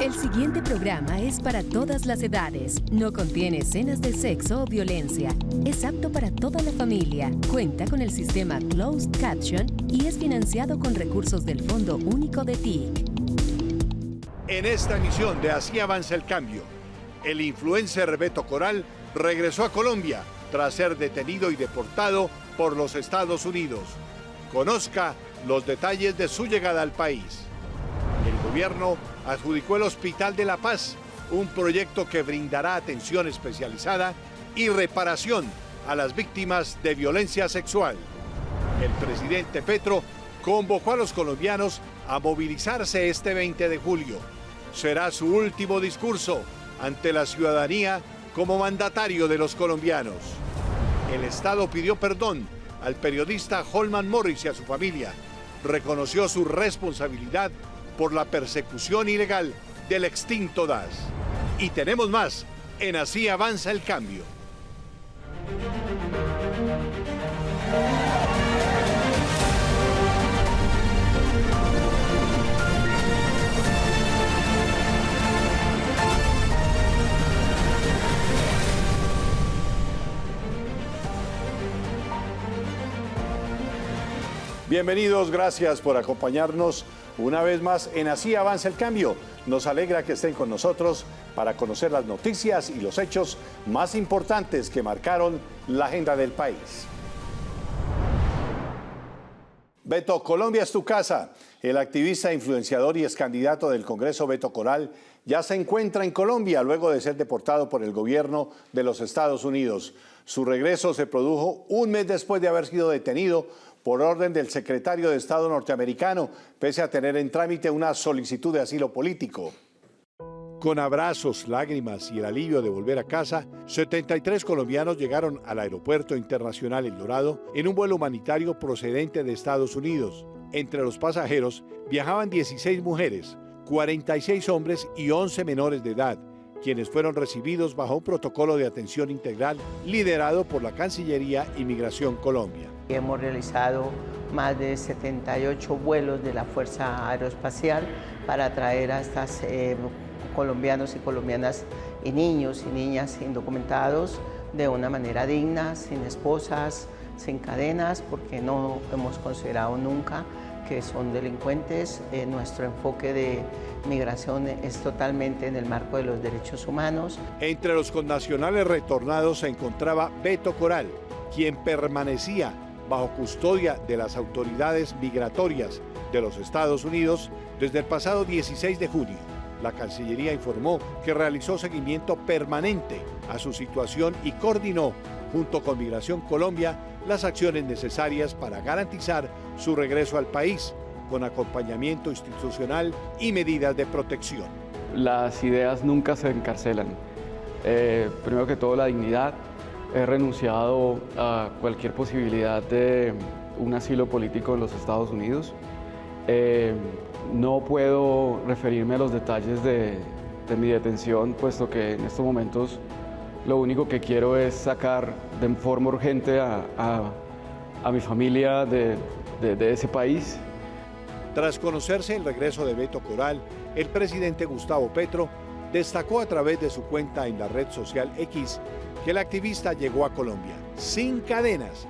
El siguiente programa es para todas las edades. No contiene escenas de sexo o violencia. Es apto para toda la familia. Cuenta con el sistema Closed Caption y es financiado con recursos del Fondo Único de TIC. En esta emisión de Así Avanza el Cambio, el influencer Beto Coral regresó a Colombia tras ser detenido y deportado por los Estados Unidos. Conozca los detalles de su llegada al país. El gobierno adjudicó el Hospital de la Paz, un proyecto que brindará atención especializada y reparación a las víctimas de violencia sexual. El presidente Petro convocó a los colombianos a movilizarse este 20 de julio. Será su último discurso ante la ciudadanía como mandatario de los colombianos. El Estado pidió perdón al periodista Holman Morris y a su familia. Reconoció su responsabilidad por la persecución ilegal del extinto DAS. Y tenemos más en Así Avanza el Cambio. Bienvenidos, gracias por acompañarnos una vez más en Así Avanza el Cambio. Nos alegra que estén con nosotros para conocer las noticias y los hechos más importantes que marcaron la agenda del país. Beto, Colombia es tu casa. El activista, influenciador y excandidato del Congreso Beto Coral ya se encuentra en Colombia luego de ser deportado por el gobierno de los Estados Unidos. Su regreso se produjo un mes después de haber sido detenido por orden del secretario de Estado norteamericano, pese a tener en trámite una solicitud de asilo político. Con abrazos, lágrimas y el alivio de volver a casa, 73 colombianos llegaron al Aeropuerto Internacional El Dorado en un vuelo humanitario procedente de Estados Unidos. Entre los pasajeros viajaban 16 mujeres, 46 hombres y 11 menores de edad, quienes fueron recibidos bajo un protocolo de atención integral liderado por la Cancillería y Migración Colombia. Hemos realizado más de 78 vuelos de la Fuerza Aeroespacial para traer a estas colombianos y colombianas y niños y niñas indocumentados de una manera digna, sin esposas, sin cadenas, porque no hemos considerado nunca que son delincuentes. Nuestro enfoque de migración es totalmente en el marco de los derechos humanos. Entre los connacionales retornados se encontraba Beto Coral, quien permanecía bajo custodia de las autoridades migratorias de los Estados Unidos desde el pasado 16 de junio. La Cancillería informó que realizó seguimiento permanente a su situación y coordinó, junto con Migración Colombia, las acciones necesarias para garantizar su regreso al país, con acompañamiento institucional y medidas de protección. Las ideas nunca se encarcelan. Primero que todo, la dignidad. He renunciado a cualquier posibilidad de un asilo político en los Estados Unidos. No puedo referirme a los detalles de mi detención, puesto que en estos momentos lo único que quiero es sacar de forma urgente a mi familia de ese país. Tras conocerse el regreso de Beto Coral, el presidente Gustavo Petro destacó a través de su cuenta en la red social X que el activista llegó a Colombia sin cadenas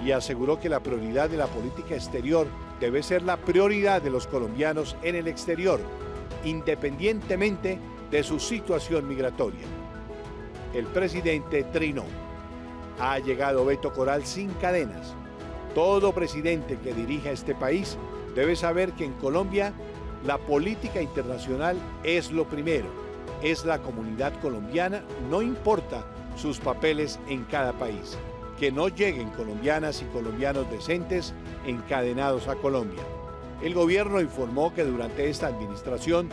y aseguró que la prioridad de la política exterior debe ser la prioridad de los colombianos en el exterior, independientemente de su situación migratoria. El presidente trinó: ha llegado Beto Coral sin cadenas. Todo presidente que dirija este país debe saber que en Colombia la política internacional es lo primero, es la comunidad colombiana, no importa sus papeles en cada país. Que no lleguen colombianas y colombianos decentes encadenados a Colombia. El gobierno informó que durante esta administración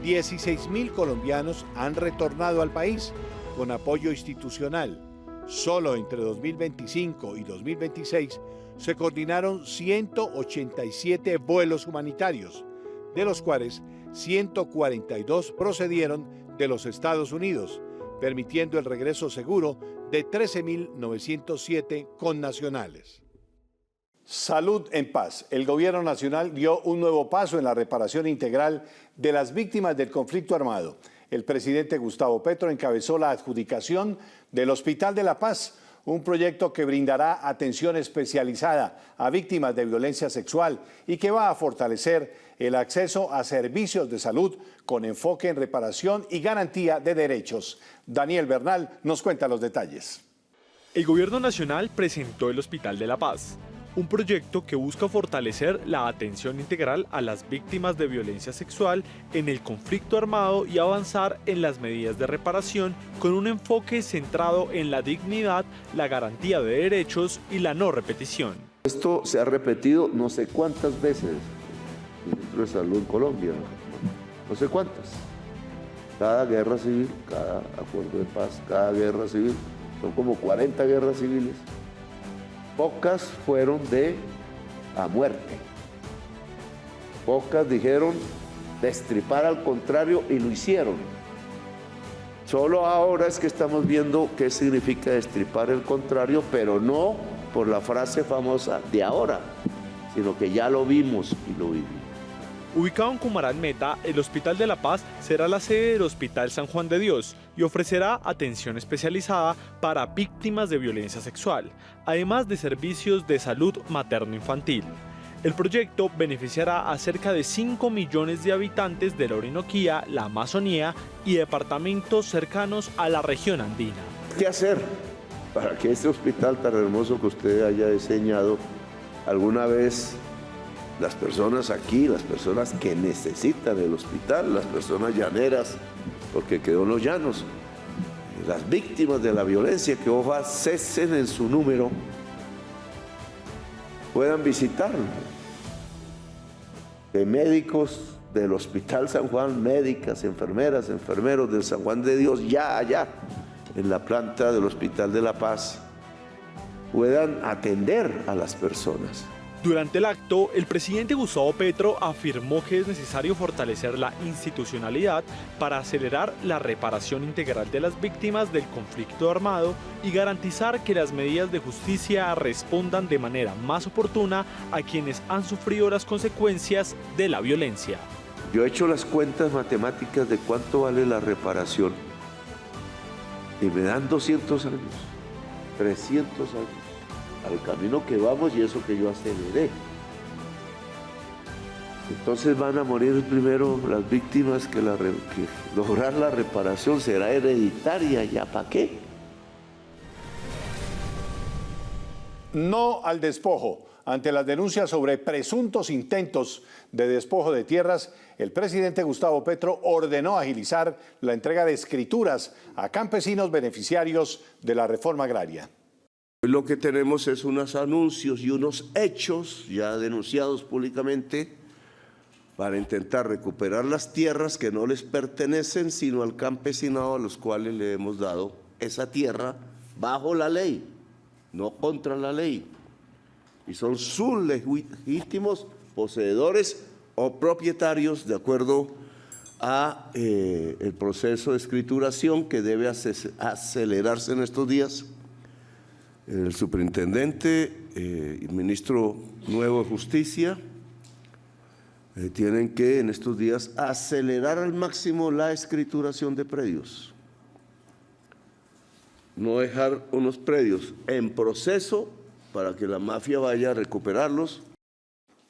16.000 colombianos han retornado al país con apoyo institucional. Solo entre 2025 y 2026 se coordinaron 187 vuelos humanitarios, de los cuales 142 procedieron de los Estados Unidos, permitiendo el regreso seguro de 13.907 connacionales. Salud en paz. El gobierno nacional dio un nuevo paso en la reparación integral de las víctimas del conflicto armado. El presidente Gustavo Petro encabezó la adjudicación del Hospital de la Paz, un proyecto que brindará atención especializada a víctimas de violencia sexual y que va a fortalecer el acceso a servicios de salud con enfoque en reparación y garantía de derechos. Daniel Bernal nos cuenta los detalles. El gobierno nacional presentó el Hospital de la Paz, un proyecto que busca fortalecer la atención integral a las víctimas de violencia sexual en el conflicto armado y avanzar en las medidas de reparación con un enfoque centrado en la dignidad, la garantía de derechos y la no repetición. Esto se ha repetido no sé cuántas veces, ministro de Salud en Colombia, no sé cuántas. Cada guerra civil, cada acuerdo de paz, cada guerra civil, son como 40 guerras civiles. Pocas fueron a muerte. Pocas dijeron destripar al contrario y lo hicieron. Solo ahora es que estamos viendo qué significa destripar el contrario, pero no por la frase famosa de ahora, sino que ya lo vimos y lo vivimos. Ubicado en Cumaral Meta, el Hospital de la Paz será la sede del Hospital San Juan de Dios y ofrecerá atención especializada para víctimas de violencia sexual, además de servicios de salud materno-infantil. El proyecto beneficiará a cerca de 5 millones de habitantes de la Orinoquía, la Amazonía y departamentos cercanos a la región andina. ¿Qué hacer para que este hospital tan hermoso que usted haya diseñado alguna vez las personas aquí, las personas que necesitan el hospital, las personas llaneras, porque quedó en los llanos, las víctimas de la violencia que ojalá cesen en su número, puedan visitarlo? De médicos del Hospital San Juan, médicas, enfermeras, enfermeros del San Juan de Dios, ya allá en la planta del Hospital de la Paz, puedan atender a las personas. Durante el acto, el presidente Gustavo Petro afirmó que es necesario fortalecer la institucionalidad para acelerar la reparación integral de las víctimas del conflicto armado y garantizar que las medidas de justicia respondan de manera más oportuna a quienes han sufrido las consecuencias de la violencia. Yo he hecho las cuentas matemáticas de cuánto vale la reparación y me dan 200 años, 300 años. Al camino que vamos y eso que yo aceleré. Entonces van a morir primero las víctimas que lograr la reparación será hereditaria, ¿ya para qué? No al despojo. Ante las denuncias sobre presuntos intentos de despojo de tierras, el presidente Gustavo Petro ordenó agilizar la entrega de escrituras a campesinos beneficiarios de la reforma agraria. Lo que tenemos es unos anuncios y unos hechos ya denunciados públicamente para intentar recuperar las tierras que no les pertenecen sino al campesinado a los cuales le hemos dado esa tierra bajo la ley, no contra la ley. Y son sus legítimos poseedores o propietarios de acuerdo a el proceso de escrituración que debe acelerarse en estos días. El superintendente y ministro nuevo de Justicia tienen que en estos días acelerar al máximo la escrituración de predios. No dejar unos predios en proceso para que la mafia vaya a recuperarlos.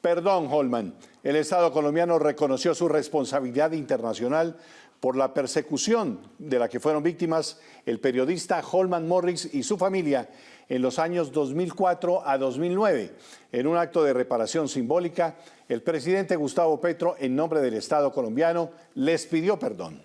Perdón, Holman. El Estado colombiano reconoció su responsabilidad internacional por la persecución de la que fueron víctimas el periodista Holman Morris y su familia en los años 2004 a 2009. En un acto de reparación simbólica, el presidente Gustavo Petro, en nombre del Estado colombiano, les pidió perdón.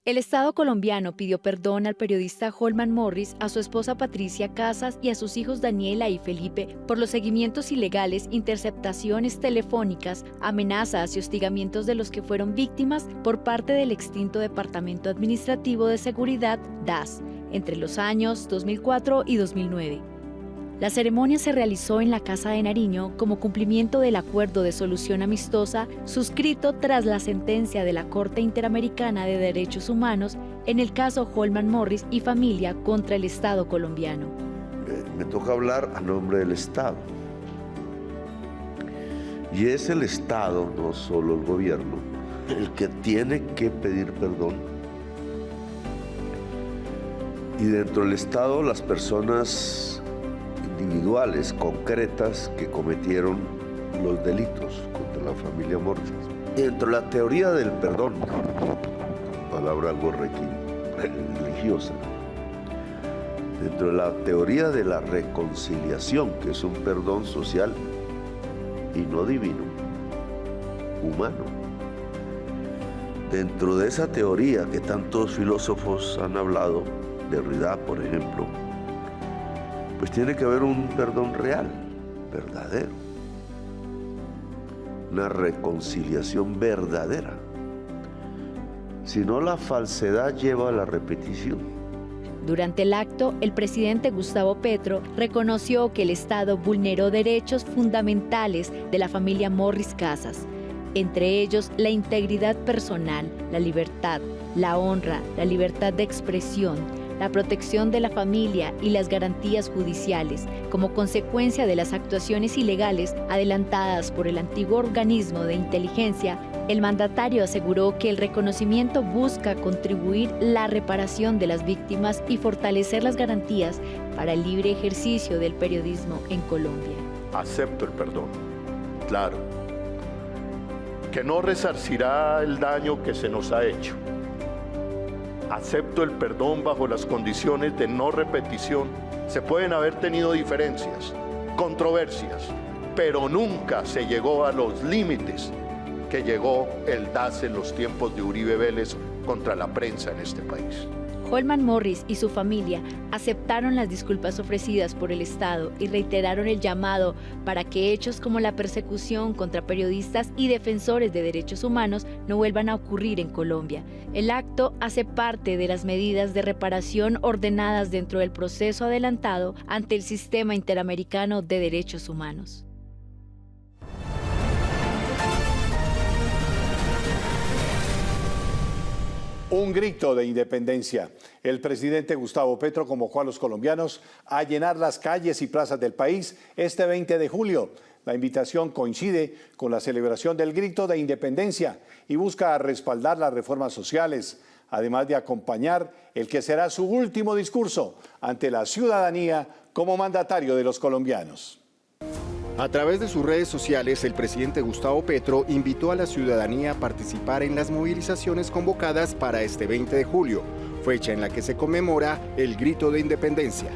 El Estado colombiano pidió perdón al periodista Holman Morris, a su esposa Patricia Casas y a sus hijos Daniela y Felipe por los seguimientos ilegales, interceptaciones telefónicas, amenazas y hostigamientos de los que fueron víctimas por parte del extinto Departamento Administrativo de Seguridad, DAS, entre los años 2004 y 2009. La ceremonia se realizó en la Casa de Nariño como cumplimiento del acuerdo de solución amistosa suscrito tras la sentencia de la Corte Interamericana de Derechos Humanos en el caso Holman Morris y familia contra el Estado colombiano. Me toca hablar a nombre del Estado. Y es el Estado, no solo el gobierno, el que tiene que pedir perdón. Y dentro del Estado, las personas individuales, concretas, que cometieron los delitos contra la familia Morris. Dentro de la teoría del perdón, palabra algo religiosa, dentro de la teoría de la reconciliación, que es un perdón social y no divino, humano. Dentro de esa teoría que tantos filósofos han hablado, Derrida, por ejemplo, pues tiene que haber un perdón real, verdadero, una reconciliación verdadera. Si no, la falsedad lleva a la repetición. Durante el acto, el presidente Gustavo Petro reconoció que el Estado vulneró derechos fundamentales de la familia Morris Casas, entre ellos la integridad personal, la libertad, la honra, la libertad de expresión, la protección de la familia y las garantías judiciales, como consecuencia de las actuaciones ilegales adelantadas por el antiguo organismo de inteligencia. El mandatario aseguró que el reconocimiento busca contribuir la reparación de las víctimas y fortalecer las garantías para el libre ejercicio del periodismo en Colombia. Acepto el perdón, claro, que no resarcirá el daño que se nos ha hecho. Acepto el perdón bajo las condiciones de no repetición. Se pueden haber tenido diferencias, controversias, pero nunca se llegó a los límites que llegó el DAS en los tiempos de Uribe Vélez contra la prensa en este país. Holman Morris y su familia aceptaron las disculpas ofrecidas por el Estado y reiteraron el llamado para que hechos como la persecución contra periodistas y defensores de derechos humanos no vuelvan a ocurrir en Colombia. El acto hace parte de las medidas de reparación ordenadas dentro del proceso adelantado ante el Sistema Interamericano de Derechos Humanos. Un grito de independencia. El presidente Gustavo Petro convocó a los colombianos a llenar las calles y plazas del país este 20 de julio. La invitación coincide con la celebración del grito de independencia y busca respaldar las reformas sociales, además de acompañar el que será su último discurso ante la ciudadanía como mandatario de los colombianos. A través de sus redes sociales, el presidente Gustavo Petro invitó a la ciudadanía a participar en las movilizaciones convocadas para este 20 de julio, fecha en la que se conmemora el Grito de Independencia.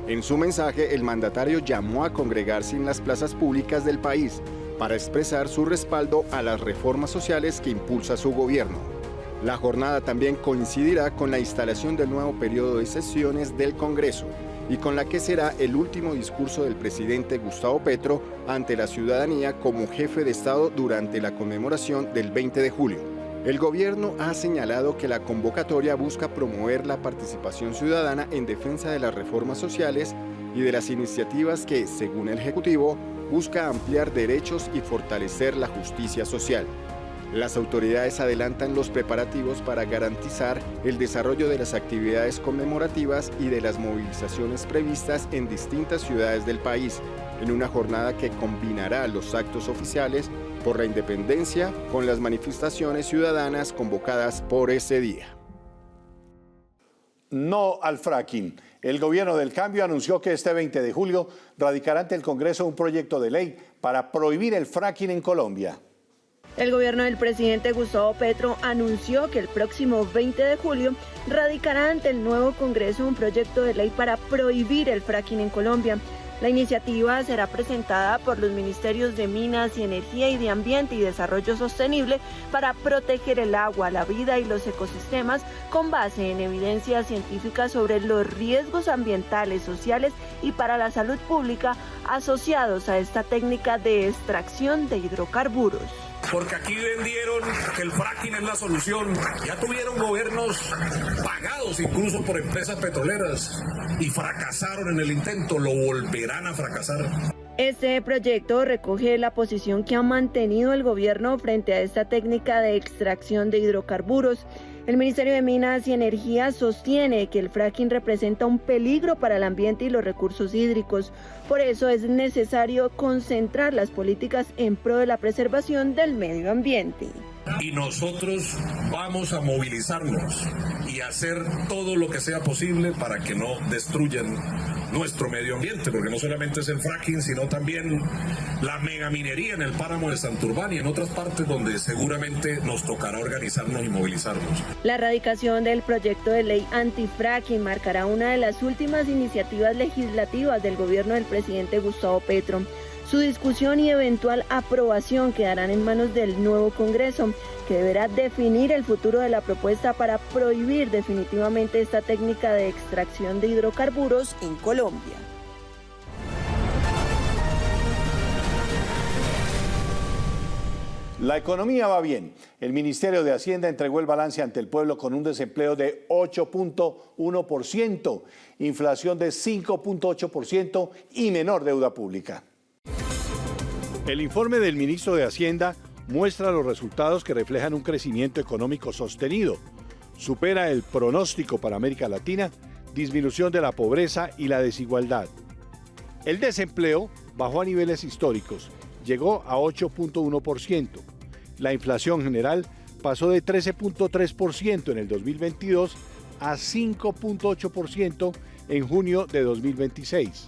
En su mensaje, el mandatario llamó a congregarse en las plazas públicas del país para expresar su respaldo a las reformas sociales que impulsa su gobierno. La jornada también coincidirá con la instalación del nuevo periodo de sesiones del Congreso, y con la que será el último discurso del presidente Gustavo Petro ante la ciudadanía como jefe de Estado durante la conmemoración del 20 de julio. El gobierno ha señalado que la convocatoria busca promover la participación ciudadana en defensa de las reformas sociales y de las iniciativas que, según el Ejecutivo, busca ampliar derechos y fortalecer la justicia social. Las autoridades adelantan los preparativos para garantizar el desarrollo de las actividades conmemorativas y de las movilizaciones previstas en distintas ciudades del país, en una jornada que combinará los actos oficiales por la independencia con las manifestaciones ciudadanas convocadas por ese día. No al fracking. El gobierno del cambio anunció que este 20 de julio radicará ante el Congreso un proyecto de ley para prohibir el fracking en Colombia. El gobierno del presidente Gustavo Petro anunció que el próximo 20 de julio radicará ante el nuevo Congreso un proyecto de ley para prohibir el fracking en Colombia. La iniciativa será presentada por los ministerios de Minas y Energía y de Ambiente y Desarrollo Sostenible para proteger el agua, la vida y los ecosistemas con base en evidencia científica sobre los riesgos ambientales, sociales y para la salud pública asociados a esta técnica de extracción de hidrocarburos. Porque aquí vendieron que el fracking es la solución. Ya tuvieron gobiernos pagados incluso por empresas petroleras y fracasaron en el intento, lo volverán a fracasar. Este proyecto recoge la posición que ha mantenido el gobierno frente a esta técnica de extracción de hidrocarburos. El Ministerio de Minas y Energía sostiene que el fracking representa un peligro para el ambiente y los recursos hídricos. Por eso es necesario concentrar las políticas en pro de la preservación del medio ambiente. Y nosotros vamos a movilizarnos y hacer todo lo que sea posible para que no destruyan nuestro medio ambiente, porque no solamente es el fracking, sino también la megaminería en el páramo de Santurbán y en otras partes donde seguramente nos tocará organizarnos y movilizarnos. La erradicación del proyecto de ley antifracking marcará una de las últimas iniciativas legislativas del gobierno del presidente Gustavo Petro. Su discusión y eventual aprobación quedarán en manos del nuevo Congreso, que deberá definir el futuro de la propuesta para prohibir definitivamente esta técnica de extracción de hidrocarburos en Colombia. La economía va bien. El Ministerio de Hacienda entregó el balance ante el pueblo con un desempleo de 8.1%, inflación de 5.8% y menor deuda pública. El informe del ministro de Hacienda muestra los resultados que reflejan un crecimiento económico sostenido. Supera el pronóstico para América Latina, disminución de la pobreza y la desigualdad. El desempleo bajó a niveles históricos, llegó a 8.1%. La inflación general pasó de 13.3% en el 2022 a 5.8% en junio de 2026.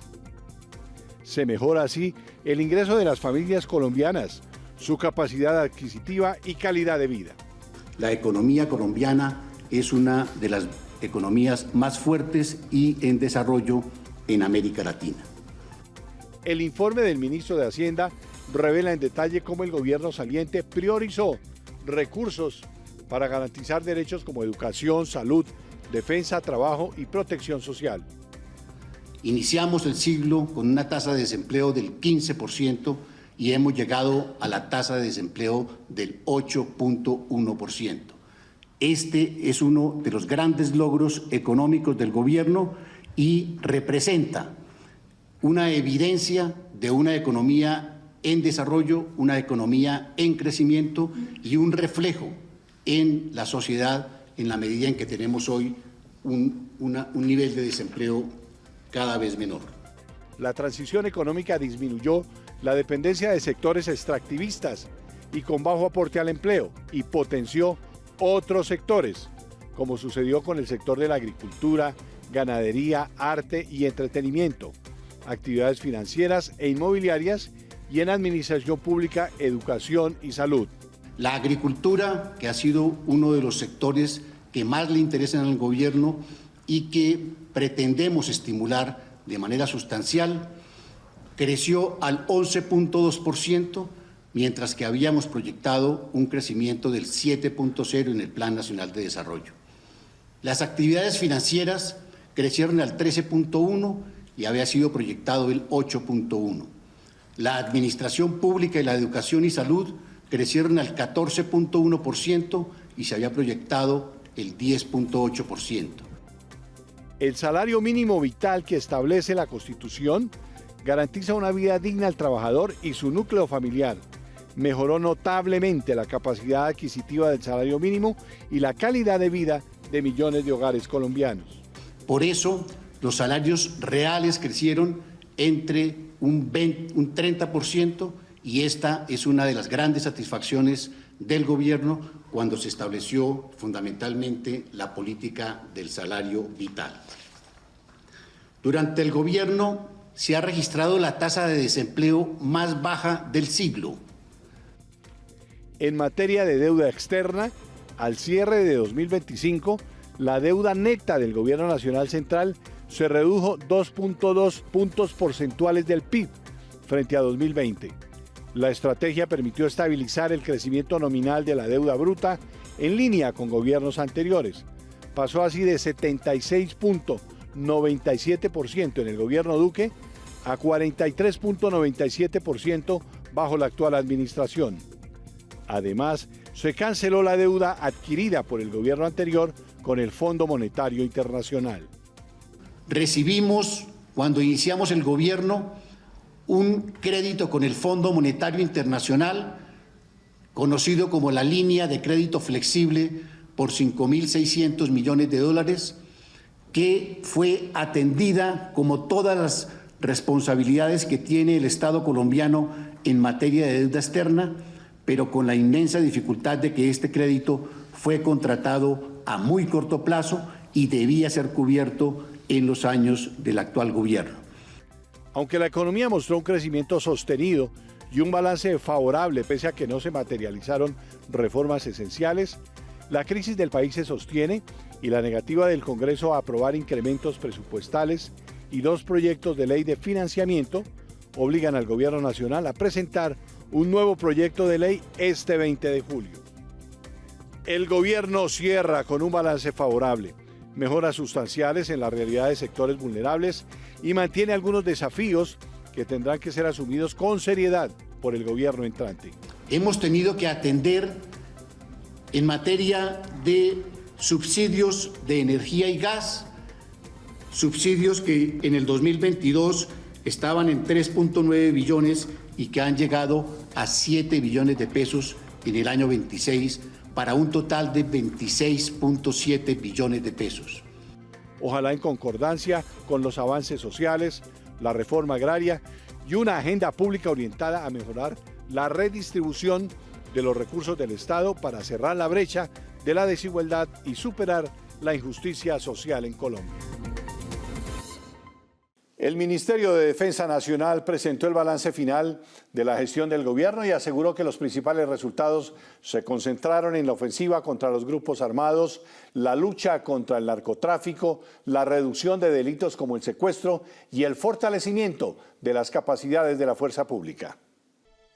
Se mejora así el ingreso de las familias colombianas, su capacidad adquisitiva y calidad de vida. La economía colombiana es una de las economías más fuertes y en desarrollo en América Latina. El informe del ministro de Hacienda revela en detalle cómo el gobierno saliente priorizó recursos para garantizar derechos como educación, salud, defensa, trabajo y protección social. Iniciamos el siglo con una tasa de desempleo del 15% y hemos llegado a la tasa de desempleo del 8.1%. Este es uno de los grandes logros económicos del gobierno y representa una evidencia de una economía en desarrollo, una economía en crecimiento y un reflejo en la sociedad en la medida en que tenemos hoy un nivel de desempleo cada vez menor. La transición económica disminuyó la dependencia de sectores extractivistas y con bajo aporte al empleo y potenció otros sectores, como sucedió con el sector de la agricultura, ganadería, arte y entretenimiento, actividades financieras e inmobiliarias y en administración pública, educación y salud. La agricultura, que ha sido uno de los sectores que más le interesan al gobierno y que pretendemos estimular de manera sustancial, creció al 11.2%, mientras que habíamos proyectado un crecimiento del 7.0% en el Plan Nacional de Desarrollo. Las actividades financieras crecieron al 13.1% y había sido proyectado el 8.1%. La administración pública y la educación y salud crecieron al 14.1% y se había proyectado el 10.8%. El salario mínimo vital que establece la Constitución garantiza una vida digna al trabajador y su núcleo familiar. Mejoró notablemente la capacidad adquisitiva del salario mínimo y la calidad de vida de millones de hogares colombianos. Por eso, los salarios reales crecieron entre un 30% y esta es una de las grandes satisfacciones del gobierno cuando se estableció fundamentalmente la política del salario vital. Durante el gobierno se ha registrado la tasa de desempleo más baja del siglo. En materia de deuda externa, al cierre de 2025, la deuda neta del Gobierno Nacional Central se redujo 2.2 puntos porcentuales del PIB frente a 2020. La estrategia permitió estabilizar el crecimiento nominal de la deuda bruta en línea con gobiernos anteriores. Pasó así de 76.97% en el gobierno Duque a 43.97% bajo la actual administración. Además, se canceló la deuda adquirida por el gobierno anterior con el Fondo Monetario Internacional. Recibimos, cuando iniciamos el gobierno, un crédito con el Fondo Monetario Internacional, conocido como la línea de crédito flexible por $5.600 millones, que fue atendida como todas las responsabilidades que tiene el Estado colombiano en materia de deuda externa, pero con la inmensa dificultad de que este crédito fue contratado a muy corto plazo y debía ser cubierto en los años del actual gobierno. Aunque la economía mostró un crecimiento sostenido y un balance favorable pese a que no se materializaron reformas esenciales, la crisis del país se sostiene y la negativa del Congreso a aprobar incrementos presupuestales y 2 proyectos de ley de financiamiento obligan al Gobierno Nacional a presentar un nuevo proyecto de ley este 20 de julio. El gobierno cierra con un balance favorable, mejoras sustanciales en la realidad de sectores vulnerables y mantiene algunos desafíos que tendrán que ser asumidos con seriedad por el gobierno entrante. Hemos tenido que atender en materia de subsidios de energía y gas, subsidios que en el 2022 estaban en 3.9 billones y que han llegado a 7 billones de pesos en el año 26, para un total de 26.7 billones de pesos. Ojalá en concordancia con los avances sociales, la reforma agraria y una agenda pública orientada a mejorar la redistribución de los recursos del Estado para cerrar la brecha de la desigualdad y superar la injusticia social en Colombia. El Ministerio de Defensa Nacional presentó el balance final de la gestión del gobierno y aseguró que los principales resultados se concentraron en la ofensiva contra los grupos armados, la lucha contra el narcotráfico, la reducción de delitos como el secuestro y el fortalecimiento de las capacidades de la fuerza pública.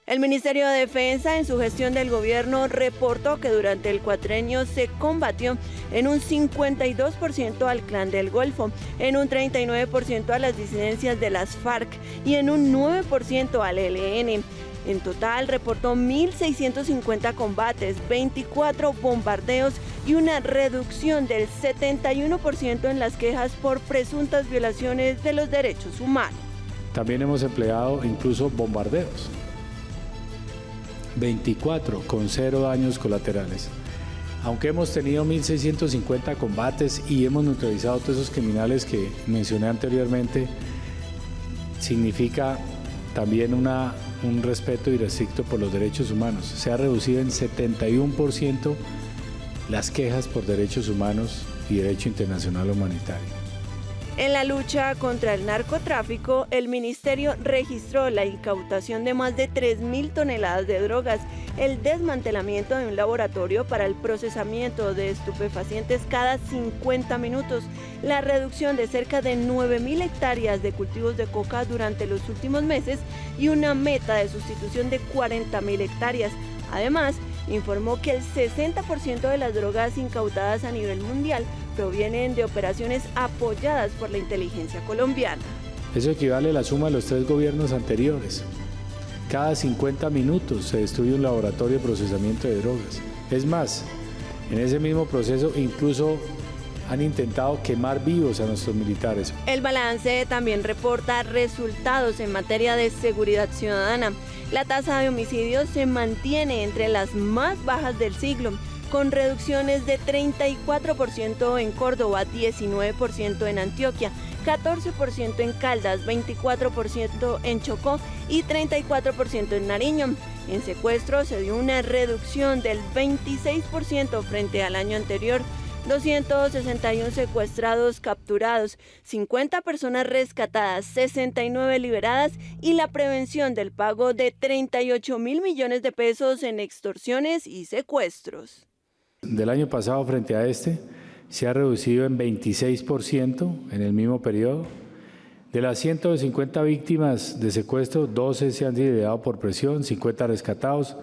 El Ministerio de Defensa, en su gestión del gobierno, reportó que durante el cuatrenio se combatió en un 52% al Clan del Golfo, en un 39% a las disidencias de las FARC y en un 9% al ELN. En total reportó 1.650 combates, 24 bombardeos y una reducción del 71% en las quejas por presuntas violaciones de los derechos humanos. También hemos empleado incluso bombardeos. 24 con 0 daños colaterales. Aunque hemos tenido 1.650 combates y hemos neutralizado todos esos criminales que mencioné anteriormente, significa también un respeto irrestricto por los derechos humanos. Se ha reducido en 71% las quejas por derechos humanos y derecho internacional humanitario. En la lucha contra el narcotráfico, el ministerio registró la incautación de más de 3.000 toneladas de drogas, el desmantelamiento de un laboratorio para el procesamiento de estupefacientes cada 50 minutos, la reducción de cerca de 9.000 hectáreas de cultivos de coca durante los últimos meses y una meta de sustitución de 40.000 hectáreas. Además, informó que el 60% de las drogas incautadas a nivel mundial provienen de operaciones apoyadas por la inteligencia colombiana. Eso equivale a la suma de los 3 gobiernos anteriores. Cada 50 minutos se destruye un laboratorio de procesamiento de drogas. Es más, en ese mismo proceso incluso han intentado quemar vivos a nuestros militares. El balance también reporta resultados en materia de seguridad ciudadana. La tasa de homicidios se mantiene entre las más bajas del siglo, con reducciones de 34% en Córdoba, 19% en Antioquia, 14% en Caldas, 24% en Chocó y 34% en Nariño. En secuestro se dio una reducción del 26% frente al año anterior. 261 secuestrados capturados, 50 personas rescatadas, 69 liberadas y la prevención del pago de 38.000 millones de pesos en extorsiones y secuestros. Del año pasado frente a este se ha reducido en 26% en el mismo periodo. De las 150 víctimas de secuestro, 12 se han liberado por presión, 50 rescatados,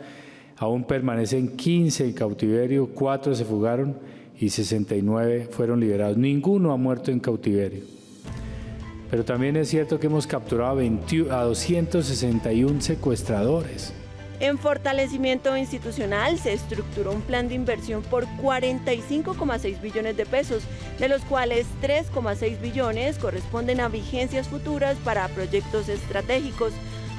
aún permanecen 15 en cautiverio, 4 se fugaron y 69 fueron liberados. Ninguno ha muerto en cautiverio. Pero también es cierto que hemos capturado a 261 secuestradores. En fortalecimiento institucional se estructuró un plan de inversión por 45,6 billones de pesos, de los cuales 3,6 billones corresponden a vigencias futuras para proyectos estratégicos.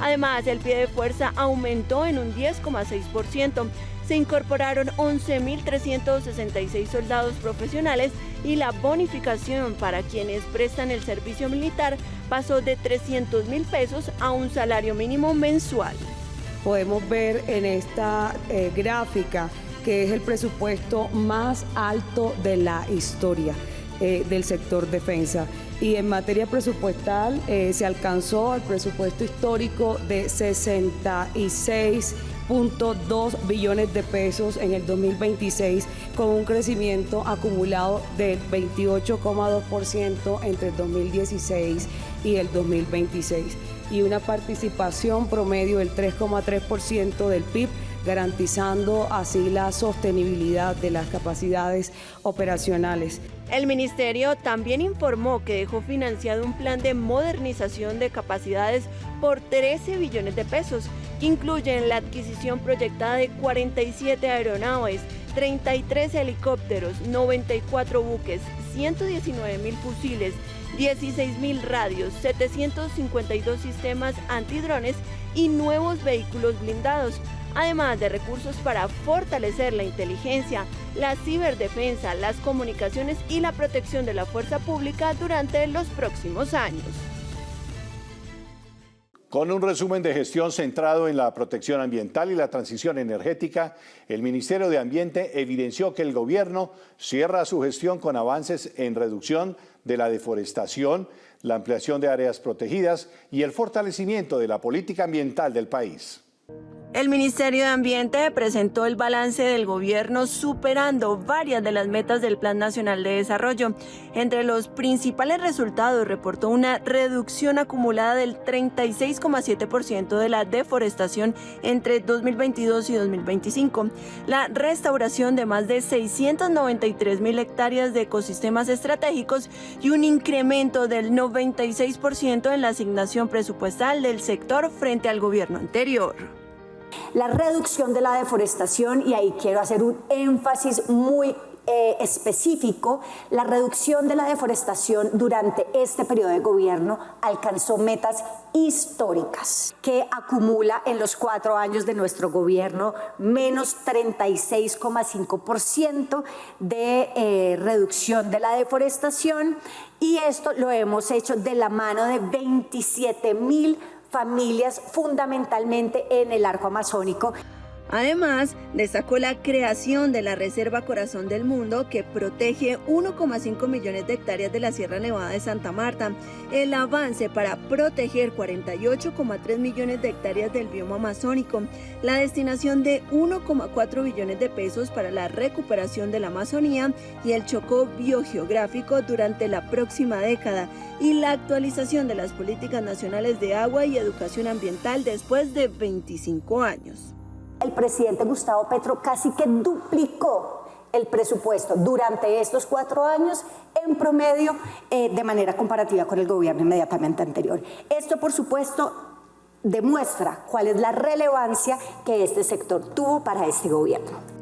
Además, el pie de fuerza aumentó en un 10,6%. Se incorporaron 11.366 soldados profesionales y la bonificación para quienes prestan el servicio militar pasó de 300.000 pesos a un salario mínimo mensual. Podemos ver en esta gráfica que es el presupuesto más alto de la historia del sector defensa. Y en materia presupuestal se alcanzó el presupuesto histórico de 66.2 billones de pesos en el 2026, con un crecimiento acumulado del 28,2% entre el 2016 y el 2026, y una participación promedio del 3,3% del PIB, garantizando así la sostenibilidad de las capacidades operacionales. El ministerio también informó que dejó financiado un plan de modernización de capacidades por 13 billones de pesos, que incluyen la adquisición proyectada de 47 aeronaves, 33 helicópteros, 94 buques, 119.000 fusiles, 16.000 radios, 752 sistemas antidrones y nuevos vehículos blindados, además de recursos para fortalecer la inteligencia, la ciberdefensa, las comunicaciones y la protección de la fuerza pública durante los próximos años. Con un resumen de gestión centrado en la protección ambiental y la transición energética, el Ministerio de Ambiente evidenció que el gobierno cierra su gestión con avances en reducción de la deforestación, la ampliación de áreas protegidas y el fortalecimiento de la política ambiental del país. El Ministerio de Ambiente presentó el balance del gobierno superando varias de las metas del Plan Nacional de Desarrollo. Entre los principales resultados reportó una reducción acumulada del 36,7% de la deforestación entre 2022 y 2025, la restauración de más de 693.000 hectáreas de ecosistemas estratégicos y un incremento del 96% en la asignación presupuestal del sector frente al gobierno anterior. La reducción de la deforestación, y ahí quiero hacer un énfasis muy específico, la reducción de la deforestación durante este periodo de gobierno alcanzó metas históricas, que acumula en los 4 años de nuestro gobierno menos 36,5% de reducción de la deforestación, y esto lo hemos hecho de la mano de 27.000 familias, fundamentalmente en el arco amazónico. Además, destacó la creación de la Reserva Corazón del Mundo, que protege 1,5 millones de hectáreas de la Sierra Nevada de Santa Marta, el avance para proteger 48,3 millones de hectáreas del bioma amazónico, la destinación de 1,4 billones de pesos para la recuperación de la Amazonía y el Chocó biogeográfico durante la próxima década, y la actualización de las políticas nacionales de agua y educación ambiental después de 25 años. El presidente Gustavo Petro casi que duplicó el presupuesto durante estos 4 años en promedio de manera comparativa con el gobierno inmediatamente anterior. Esto, por supuesto, demuestra cuál es la relevancia que este sector tuvo para este gobierno.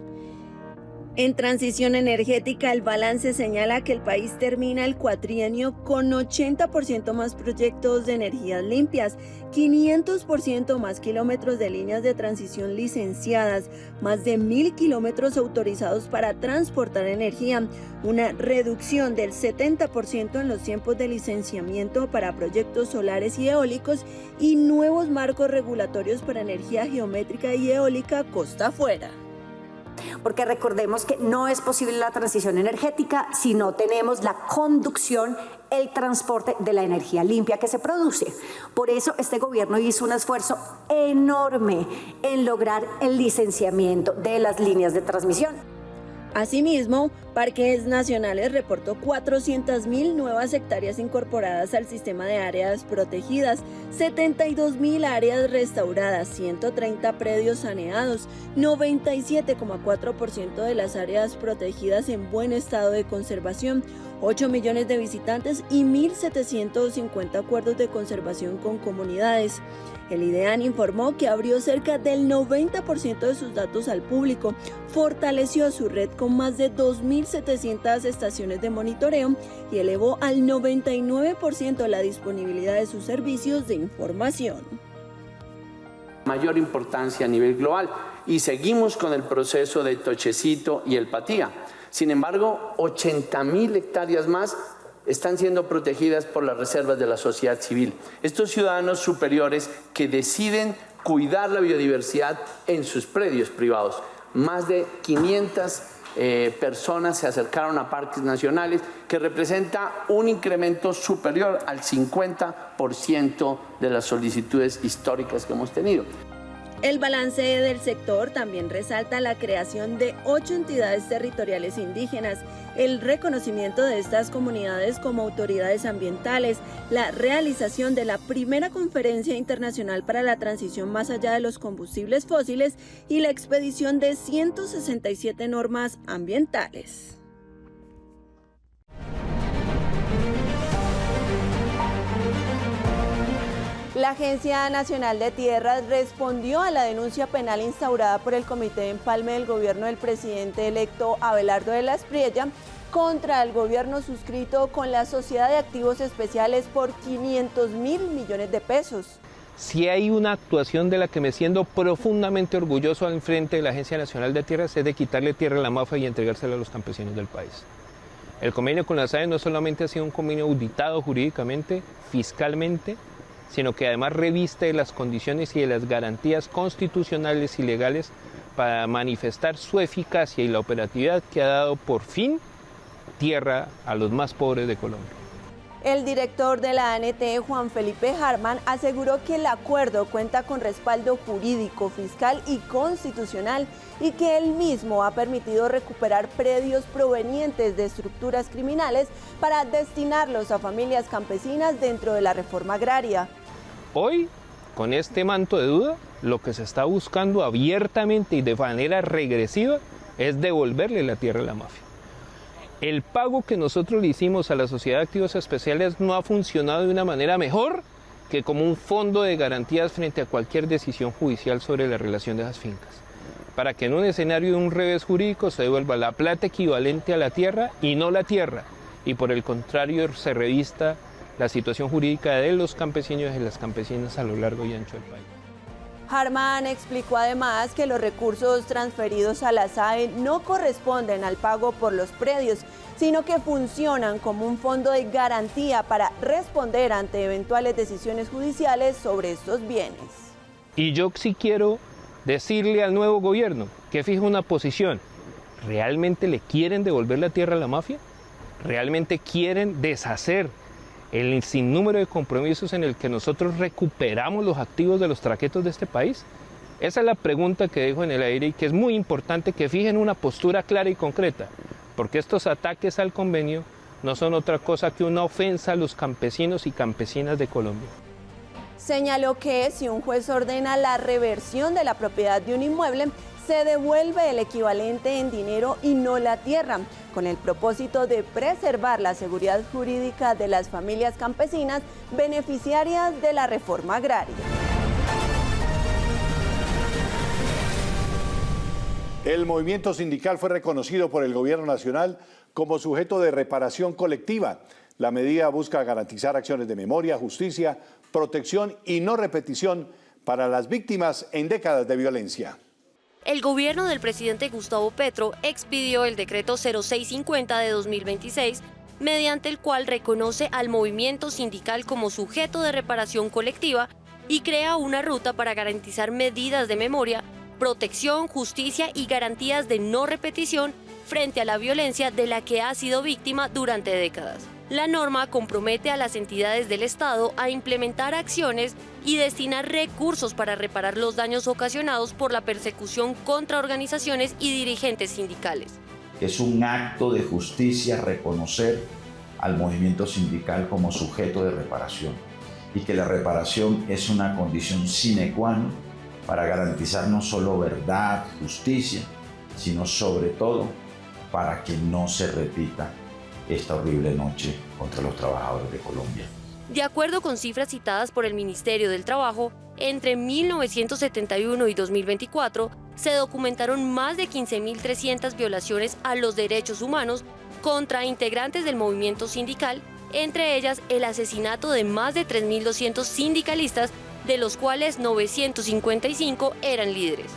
En transición energética, el balance señala que el país termina el cuatrienio con 80% más proyectos de energías limpias, 500% más kilómetros de líneas de transición licenciadas, más de 1.000 kilómetros autorizados para transportar energía, una reducción del 70% en los tiempos de licenciamiento para proyectos solares y eólicos y nuevos marcos regulatorios para energía geométrica y eólica costa afuera. Porque recordemos que no es posible la transición energética si no tenemos la conducción, el transporte de la energía limpia que se produce. Por eso este gobierno hizo un esfuerzo enorme en lograr el licenciamiento de las líneas de transmisión. Asimismo, Parques Nacionales reportó 400.000 nuevas hectáreas incorporadas al sistema de áreas protegidas, 72.000 áreas restauradas, 130 predios saneados, 97,4% de las áreas protegidas en buen estado de conservación, 8 millones de visitantes y 1.750 acuerdos de conservación con comunidades. El IDEAN informó que abrió cerca del 90% de sus datos al público, fortaleció su red con más de 2.700 estaciones de monitoreo y elevó al 99% la disponibilidad de sus servicios de información. mayor importancia a nivel global y seguimos con el proceso de Tochecito y el Patía. Sin embargo, 80.000 hectáreas más están siendo protegidas por las reservas de la sociedad civil. Estos ciudadanos superiores que deciden cuidar la biodiversidad en sus predios privados. Más de 500 personas se acercaron a parques nacionales, que representa un incremento superior al 50% de las solicitudes históricas que hemos tenido. El balance del sector también resalta la creación de 8 entidades territoriales indígenas, el reconocimiento de estas comunidades como autoridades ambientales, la realización de la primera conferencia internacional para la transición más allá de los combustibles fósiles y la expedición de 167 normas ambientales. La Agencia Nacional de Tierras respondió a la denuncia penal instaurada por el Comité de Empalme del gobierno del presidente electo Abelardo de la Espriella contra el gobierno suscrito con la Sociedad de Activos Especiales por 500.000 millones de pesos. Si hay una actuación de la que me siento profundamente orgulloso al frente de la Agencia Nacional de Tierras es de quitarle tierra a la mafia y entregársela a los campesinos del país. El convenio con la SAE no solamente ha sido un convenio auditado jurídicamente, fiscalmente, sino que además reviste las condiciones y de las garantías constitucionales y legales para manifestar su eficacia y la operatividad que ha dado por fin tierra a los más pobres de Colombia. El director de la ANT, Juan Felipe Harman, aseguró que el acuerdo cuenta con respaldo jurídico, fiscal y constitucional y que él mismo ha permitido recuperar predios provenientes de estructuras criminales para destinarlos a familias campesinas dentro de la reforma agraria. Hoy, con este manto de duda, lo que se está buscando abiertamente y de manera regresiva es devolverle la tierra a la mafia. El pago que nosotros le hicimos a la Sociedad de Activos Especiales no ha funcionado de una manera mejor que como un fondo de garantías frente a cualquier decisión judicial sobre la relación de esas fincas, para que en un escenario de un revés jurídico se devuelva la plata equivalente a la tierra y no la tierra, y por el contrario se revista la situación jurídica de los campesinos y de las campesinas a lo largo y ancho del país. Harman explicó además que los recursos transferidos a la SAE no corresponden al pago por los predios, sino que funcionan como un fondo de garantía para responder ante eventuales decisiones judiciales sobre estos bienes. Y yo sí quiero decirle al nuevo gobierno que fije una posición. ¿Realmente le quieren devolver la tierra a la mafia? ¿Realmente quieren deshacer el sinnúmero de compromisos en el que nosotros recuperamos los activos de los traquetos de este país? Esa es la pregunta que dejo en el aire y que es muy importante que fijen una postura clara y concreta, porque estos ataques al convenio no son otra cosa que una ofensa a los campesinos y campesinas de Colombia. Señaló que si un juez ordena la reversión de la propiedad de un inmueble, se devuelve el equivalente en dinero y no la tierra, con el propósito de preservar la seguridad jurídica de las familias campesinas beneficiarias de la reforma agraria. El movimiento sindical fue reconocido por el Gobierno Nacional como sujeto de reparación colectiva. La medida busca garantizar acciones de memoria, justicia, protección y no repetición para las víctimas en décadas de violencia. El gobierno del presidente Gustavo Petro expidió el decreto 0650 de 2026, mediante el cual reconoce al movimiento sindical como sujeto de reparación colectiva y crea una ruta para garantizar medidas de memoria, protección, justicia y garantías de no repetición frente a la violencia de la que ha sido víctima durante décadas. La norma compromete a las entidades del Estado a implementar acciones y destinar recursos para reparar los daños ocasionados por la persecución contra organizaciones y dirigentes sindicales. Es un acto de justicia reconocer al movimiento sindical como sujeto de reparación y que la reparación es una condición sine qua non para garantizar no solo verdad, justicia, sino sobre todo para que no se repita esta horrible noche contra los trabajadores de Colombia. De acuerdo con cifras citadas por el Ministerio del Trabajo, entre 1971 y 2024 se documentaron más de 15.300 violaciones a los derechos humanos contra integrantes del movimiento sindical, entre ellas el asesinato de más de 3.200 sindicalistas de los cuales 955 eran líderes.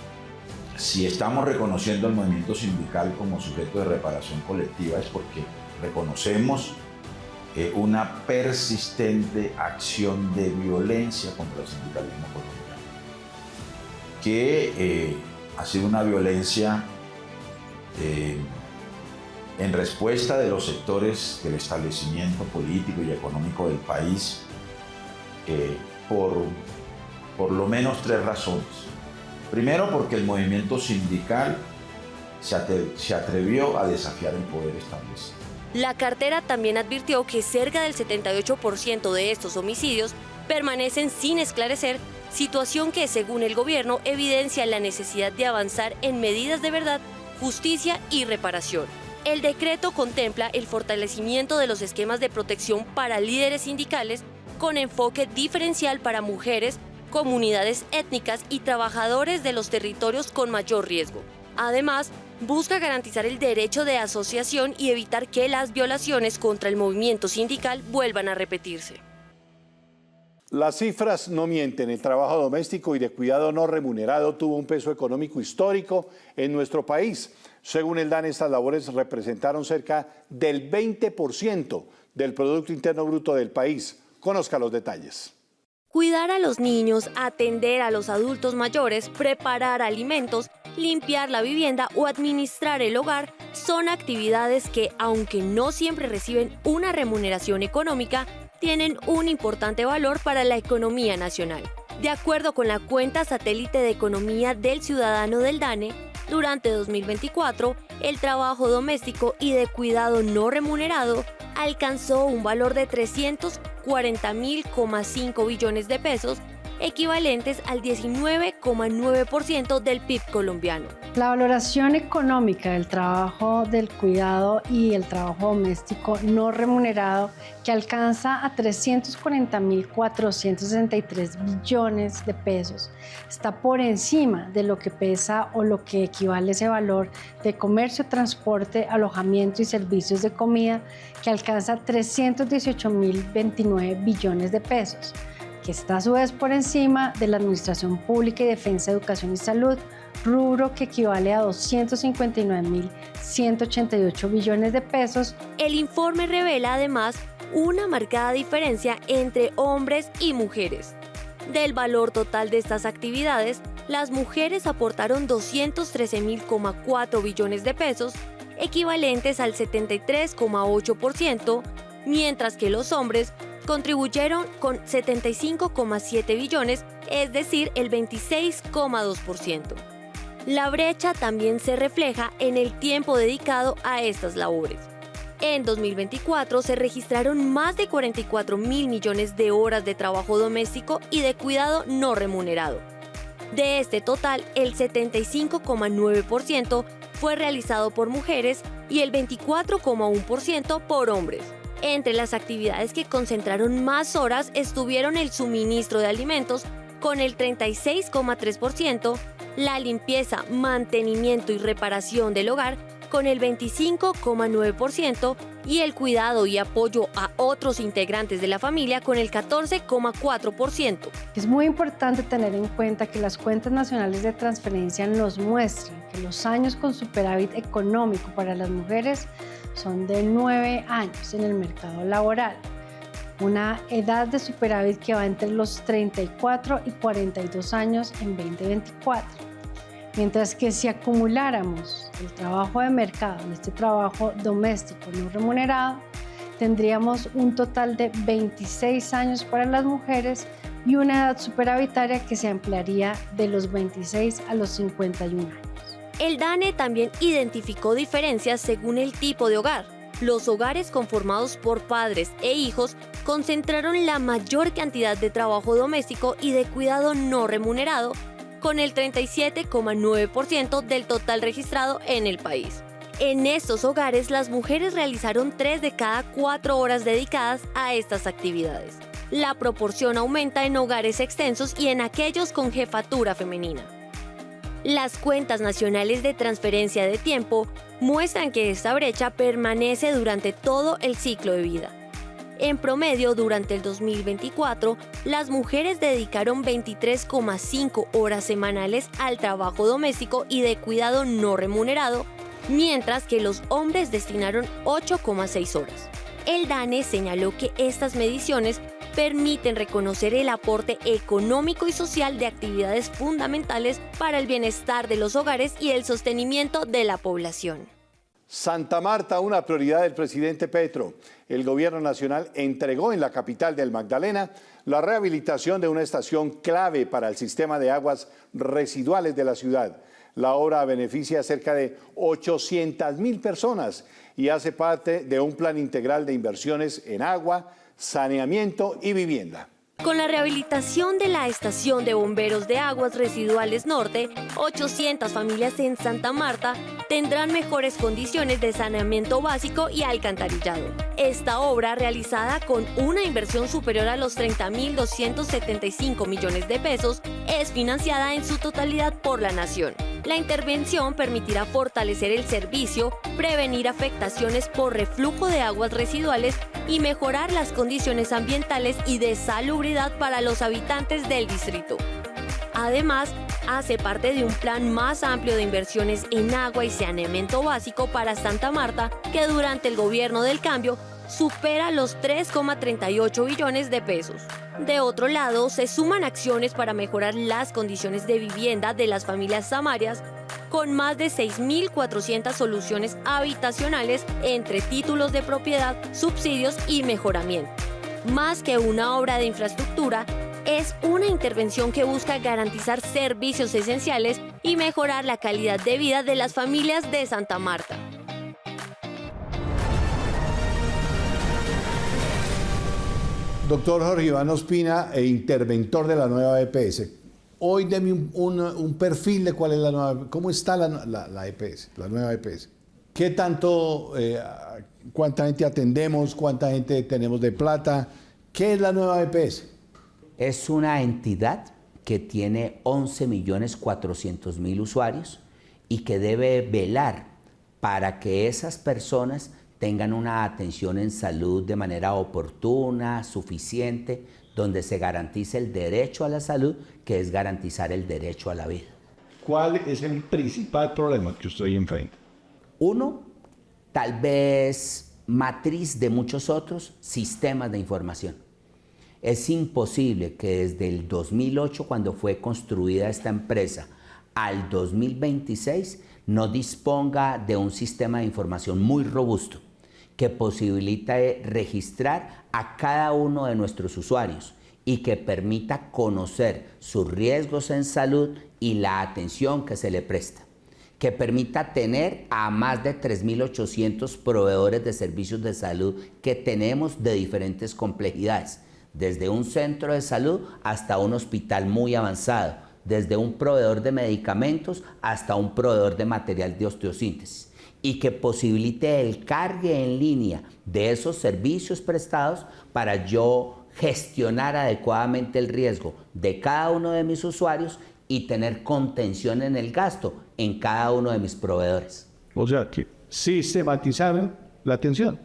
Si estamos reconociendo al movimiento sindical como sujeto de reparación colectiva es porque reconocemos una persistente acción de violencia contra el sindicalismo colombiano, que ha sido una violencia en respuesta de los sectores del establecimiento político y económico del país por lo menos 3 razones. Primero, porque el movimiento sindical se atrevió a desafiar el poder establecido. La cartera también advirtió que cerca del 78% de estos homicidios permanecen sin esclarecer, situación que, según el gobierno, evidencia la necesidad de avanzar en medidas de verdad, justicia y reparación. El decreto contempla el fortalecimiento de los esquemas de protección para líderes sindicales con enfoque diferencial para mujeres, comunidades étnicas y trabajadores de los territorios con mayor riesgo. Además, busca garantizar el derecho de asociación y evitar que las violaciones contra el movimiento sindical vuelvan a repetirse. Las cifras no mienten. El trabajo doméstico y de cuidado no remunerado tuvo un peso económico histórico en nuestro país. Según el DANE, estas labores representaron cerca del 20% del Producto Interno Bruto del país. Conozca los detalles. Cuidar a los niños, atender a los adultos mayores, preparar alimentos, limpiar la vivienda o administrar el hogar son actividades que, aunque no siempre reciben una remuneración económica, tienen un importante valor para la economía nacional. De acuerdo con la cuenta satélite de economía del ciudadano del DANE, durante 2024, el trabajo doméstico y de cuidado no remunerado alcanzó un valor de 340.5 billones de pesos, equivalentes al 19,9% del PIB colombiano. La valoración económica del trabajo del cuidado y el trabajo doméstico no remunerado, que alcanza a 340.463 billones de pesos, está por encima de lo que pesa o lo que equivale ese valor de comercio, transporte, alojamiento y servicios de comida, que alcanza 318.029 billones de pesos, que está a su vez por encima de la Administración Pública y Defensa, Educación y Salud, rubro que equivale a 259.188 billones de pesos. El informe revela además una marcada diferencia entre hombres y mujeres. Del valor total de estas actividades, las mujeres aportaron 213.4 billones de pesos, equivalentes al 73,8%, mientras que los hombres contribuyeron con 75,7 billones, es decir, el 26,2%. La brecha también se refleja en el tiempo dedicado a estas labores. En 2024 se registraron más de 44.000 millones de horas de trabajo doméstico y de cuidado no remunerado. De este total, el 75,9% fue realizado por mujeres y el 24,1% por hombres. Entre las actividades que concentraron más horas estuvieron el suministro de alimentos con el 36,3%, la limpieza, mantenimiento y reparación del hogar con el 25,9% y el cuidado y apoyo a otros integrantes de la familia con el 14,4%. Es muy importante tener en cuenta que las cuentas nacionales de transferencia nos muestran que los años con superávit económico para las mujeres son de 9 años en el mercado laboral, una edad de superávit que va entre los 34 y 42 años en 2024. Mientras que si acumuláramos el trabajo de mercado y este trabajo doméstico no remunerado, tendríamos un total de 26 años para las mujeres y una edad superavitaria que se ampliaría de los 26 a los 51 años. El DANE también identificó diferencias según el tipo de hogar. Los hogares conformados por padres e hijos concentraron la mayor cantidad de trabajo doméstico y de cuidado no remunerado, con el 37,9% del total registrado en el país. En estos hogares, las mujeres realizaron 3 de cada 4 horas dedicadas a estas actividades. La proporción aumenta en hogares extensos y en aquellos con jefatura femenina. Las cuentas nacionales de transferencia de tiempo muestran que esta brecha permanece durante todo el ciclo de vida. En promedio, durante el 2024, las mujeres dedicaron 23,5 horas semanales al trabajo doméstico y de cuidado no remunerado, mientras que los hombres destinaron 8,6 horas. El DANE señaló que estas mediciones permiten reconocer el aporte económico y social de actividades fundamentales para el bienestar de los hogares y el sostenimiento de la población. Santa Marta, una prioridad del presidente Petro. El gobierno nacional entregó en la capital del Magdalena la rehabilitación de una estación clave para el sistema de aguas residuales de la ciudad. La obra beneficia a cerca de 800.000 personas y hace parte de un plan integral de inversiones en agua, saneamiento y vivienda. Con la rehabilitación de la estación de bomberos de aguas residuales norte, 800 familias en Santa Marta tendrán mejores condiciones de saneamiento básico y alcantarillado. Esta obra, realizada con una inversión superior a los 30.275 millones de pesos, es financiada en su totalidad por la nación. La intervención permitirá fortalecer el servicio, prevenir afectaciones por reflujo de aguas residuales y mejorar las condiciones ambientales y de salubridad para los habitantes del distrito. Además, hace parte de un plan más amplio de inversiones en agua y saneamiento básico para Santa Marta, que durante el gobierno del cambio supera los 3,38 billones de pesos. De otro lado, se suman acciones para mejorar las condiciones de vivienda de las familias samarias, con más de 6.400 soluciones habitacionales entre títulos de propiedad, subsidios y mejoramiento. Más que una obra de infraestructura, es una intervención que busca garantizar servicios esenciales y mejorar la calidad de vida de las familias de Santa Marta. Doctor Jorge Iván Ospina, interventor de la nueva EPS. Hoy deme un perfil de cuál es la nueva, cómo está la EPS, la nueva EPS. ¿Qué tanto, cuánta gente atendemos, cuánta gente tenemos de plata? ¿Qué es la nueva EPS? Es una entidad que tiene 11.400.000 usuarios y que debe velar para que esas personas tengan una atención en salud de manera oportuna, suficiente, donde se garantice el derecho a la salud, que es garantizar el derecho a la vida. ¿Cuál es el principal problema que usted enfrenta? Uno, tal vez matriz de muchos otros, sistemas de información. Es imposible que desde el 2008, cuando fue construida esta empresa, al 2026 no disponga de un sistema de información muy robusto que posibilita registrar a cada uno de nuestros usuarios y que permita conocer sus riesgos en salud y la atención que se le presta, que permita tener a más de 3.800 proveedores de servicios de salud que tenemos de diferentes complejidades, desde un centro de salud hasta un hospital muy avanzado, desde un proveedor de medicamentos hasta un proveedor de material de osteosíntesis, y que posibilite el cargue en línea de esos servicios prestados para yo gestionar adecuadamente el riesgo de cada uno de mis usuarios y tener contención en el gasto en cada uno de mis proveedores. O sea, que sistematizar la atención.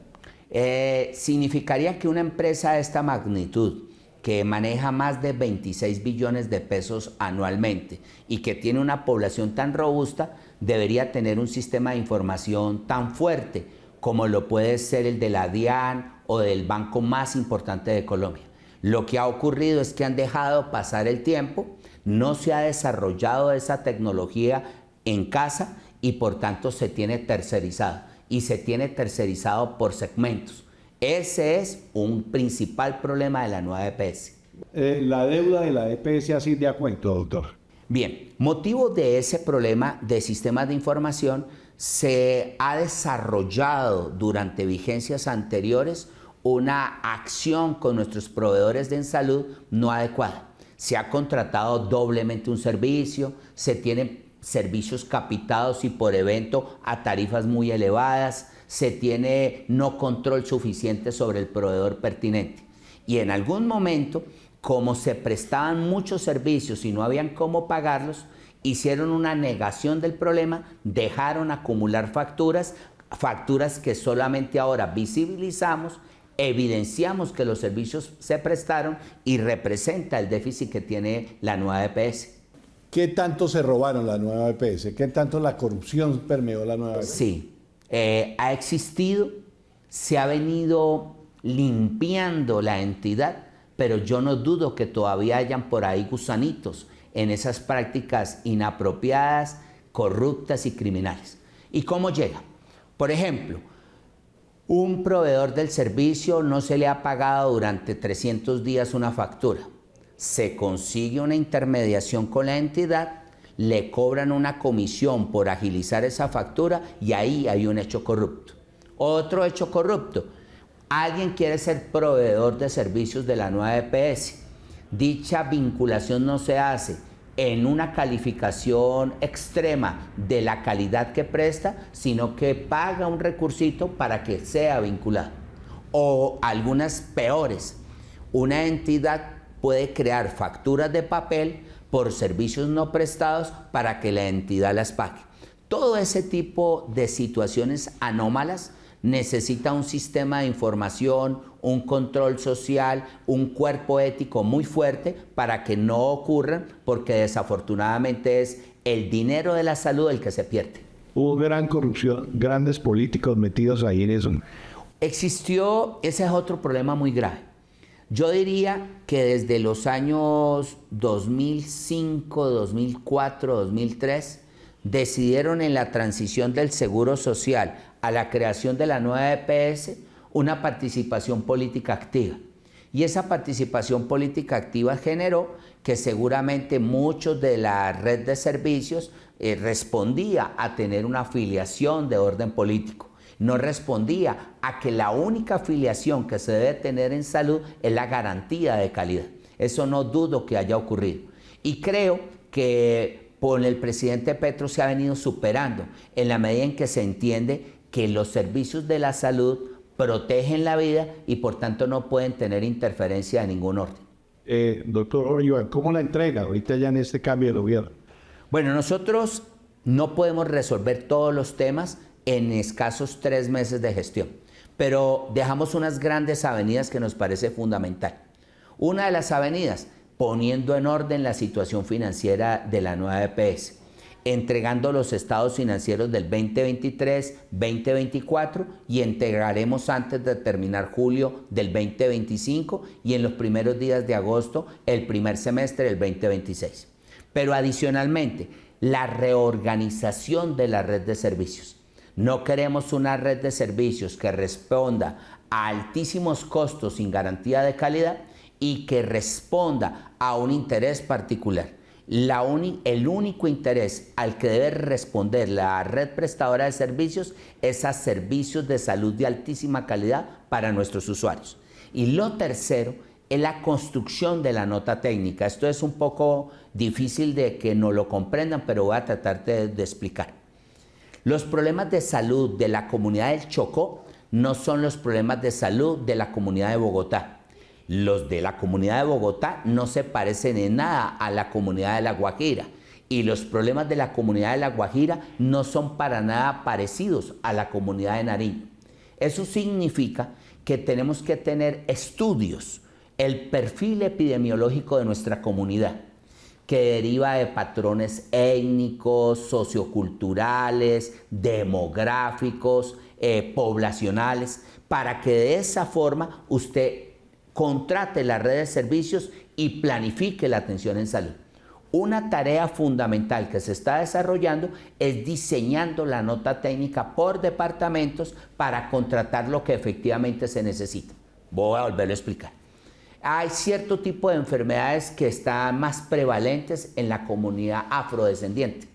Significaría que una empresa de esta magnitud, que maneja más de 26 billones de pesos anualmente y que tiene una población tan robusta, debería tener un sistema de información tan fuerte como lo puede ser el de la DIAN o del banco más importante de Colombia. Lo que ha ocurrido es que han dejado pasar el tiempo, no se ha desarrollado esa tecnología en casa y por tanto se tiene tercerizado, y se tiene tercerizado por segmentos. Ese es un principal problema de la nueva EPS. La deuda de la EPS así de a cuento, doctor. Bien, motivo de ese problema de sistemas de información, se ha desarrollado durante vigencias anteriores una acción con nuestros proveedores de salud no adecuada. Se ha contratado doblemente un servicio, se tienen servicios capitados y por evento a tarifas muy elevadas, se tiene no control suficiente sobre el proveedor pertinente. Y en algún momento, como se prestaban muchos servicios y no habían cómo pagarlos, hicieron una negación del problema, dejaron acumular facturas que solamente ahora visibilizamos, evidenciamos que los servicios se prestaron y representa el déficit que tiene la nueva EPS. ¿Qué tanto se robaron la nueva EPS? ¿Qué tanto la corrupción permeó la nueva EPS? Sí, ha existido, se ha venido limpiando la entidad, pero yo no dudo que todavía hayan por ahí gusanitos en esas prácticas inapropiadas, corruptas y criminales. ¿Y cómo llega? Por ejemplo, un proveedor del servicio no se le ha pagado durante 300 días una factura. Se consigue una intermediación con la entidad, le cobran una comisión por agilizar esa factura y ahí hay un hecho corrupto. Otro hecho corrupto, alguien quiere ser proveedor de servicios de la nueva EPS. Dicha vinculación no se hace en una calificación extrema de la calidad que presta, sino que paga un recursito para que sea vinculado. O algunas peores, una entidad puede crear facturas de papel por servicios no prestados para que la entidad las pague. Todo ese tipo de situaciones anómalas necesita un sistema de información, un control social, un cuerpo ético muy fuerte para que no ocurran, porque desafortunadamente es el dinero de la salud el que se pierde. Hubo gran corrupción, grandes políticos metidos ahí en eso. Existió, ese es otro problema muy grave. Yo diría que desde los años 2005, 2004, 2003, decidieron en la transición del Seguro Social a la creación de la nueva EPS una participación política activa. Y esa participación política activa generó que seguramente muchos de la red de servicios respondía a tener una afiliación de orden político. No respondía a que la única afiliación que se debe tener en salud es la garantía de calidad. Eso no dudo que haya ocurrido. Y creo que por el presidente Petro se ha venido superando en la medida en que se entiende que los servicios de la salud protegen la vida y por tanto no pueden tener interferencia de ningún orden. Doctor Iván, ¿cómo la entrega ahorita ya en este cambio de gobierno? Bueno, nosotros no podemos resolver todos los temas en escasos 3 meses de gestión, pero dejamos unas grandes avenidas que nos parece fundamental. Una de las avenidas, poniendo en orden la situación financiera de la nueva EPS, entregando los estados financieros del 2023, 2024 y entregaremos antes de terminar julio del 2025 y en los primeros días de agosto el primer semestre del 2026. Pero adicionalmente, la reorganización de la red de servicios. No queremos una red de servicios que responda a altísimos costos sin garantía de calidad y que responda a un interés particular. El único interés al que debe responder la red prestadora de servicios es a servicios de salud de altísima calidad para nuestros usuarios. Y lo tercero es la construcción de la nota técnica. Esto es un poco difícil de que no lo comprendan, pero voy a tratar de explicar. Los problemas de salud de la comunidad del Chocó no son los problemas de salud de la comunidad de Bogotá. Los de la comunidad de Bogotá no se parecen en nada a la comunidad de La Guajira. Y los problemas de la comunidad de La Guajira no son para nada parecidos a la comunidad de Nariño. Eso significa que tenemos que tener estudios, el perfil epidemiológico de nuestra comunidad, que deriva de patrones étnicos, socioculturales, demográficos, poblacionales, para que de esa forma usted contrate la red de servicios y planifique la atención en salud. Una tarea fundamental que se está desarrollando es diseñando la nota técnica por departamentos para contratar lo que efectivamente se necesita. Voy a volverlo a explicar. Hay cierto tipo de enfermedades que están más prevalentes en la comunidad afrodescendiente.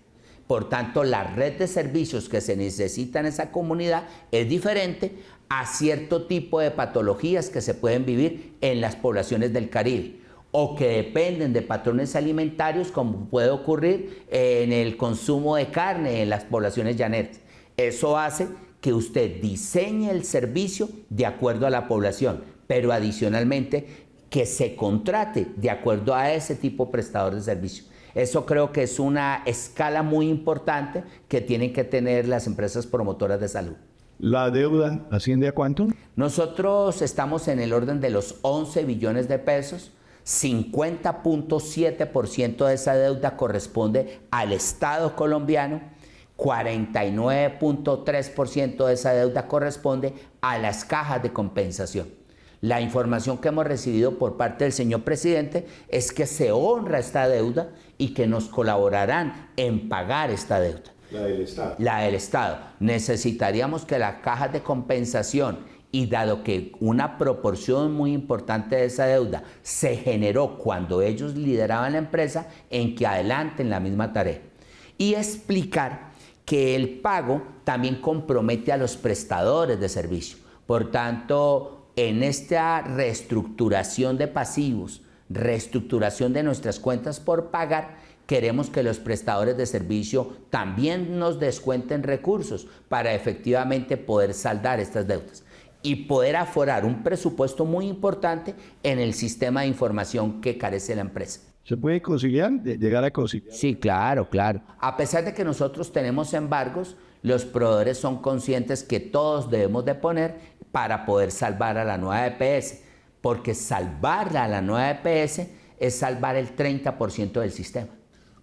Por tanto, la red de servicios que se necesita en esa comunidad es diferente a cierto tipo de patologías que se pueden vivir en las poblaciones del Caribe o que dependen de patrones alimentarios, como puede ocurrir en el consumo de carne en las poblaciones llaneras. Eso hace que usted diseñe el servicio de acuerdo a la población, pero adicionalmente que se contrate de acuerdo a ese tipo de prestador de servicio. Eso creo que es una escala muy importante que tienen que tener las empresas promotoras de salud. ¿La deuda asciende a cuánto? Nosotros estamos en el orden de los 11 billones de pesos, 50.7% de esa deuda corresponde al Estado colombiano, 49.3% de esa deuda corresponde a las cajas de compensación. La información que hemos recibido por parte del señor presidente es que se honra esta deuda y que nos colaborarán en pagar esta deuda. La del Estado. La del Estado. Necesitaríamos que las cajas de compensación, y dado que una proporción muy importante de esa deuda se generó cuando ellos lideraban la empresa, en que adelanten la misma tarea. Y explicar que el pago también compromete a los prestadores de servicio. Por tanto, en esta reestructuración de pasivos, reestructuración de nuestras cuentas por pagar, queremos que los prestadores de servicio también nos descuenten recursos para efectivamente poder saldar estas deudas y poder aforar un presupuesto muy importante en el sistema de información que carece la empresa. ¿Se puede conciliar, llegar a conciliar? Sí, claro, claro. A pesar de que nosotros tenemos embargos, los proveedores son conscientes que todos debemos de poner para poder salvar a la nueva EPS, porque salvarla a la nueva EPS es salvar el 30% del sistema.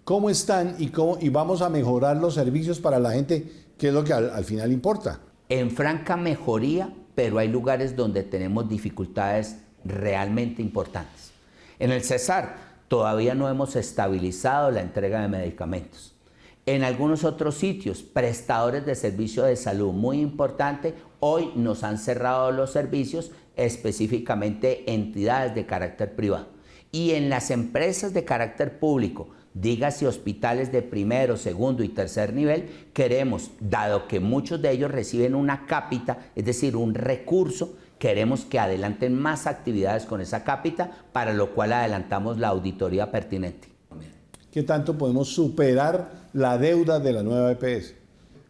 ¿Cómo están y vamos a mejorar los servicios para la gente, que es lo que al final importa? En franca mejoría, pero hay lugares donde tenemos dificultades realmente importantes. En el Cesar todavía no hemos estabilizado la entrega de medicamentos. En algunos otros sitios, prestadores de servicio de salud muy importante, hoy nos han cerrado los servicios, específicamente entidades de carácter privado. Y en las empresas de carácter público, dígase hospitales de primero, segundo y tercer nivel, queremos, dado que muchos de ellos reciben una cápita, es decir, un recurso, queremos que adelanten más actividades con esa cápita, para lo cual adelantamos la auditoría pertinente. ¿Qué tanto podemos superar la deuda de la nueva EPS?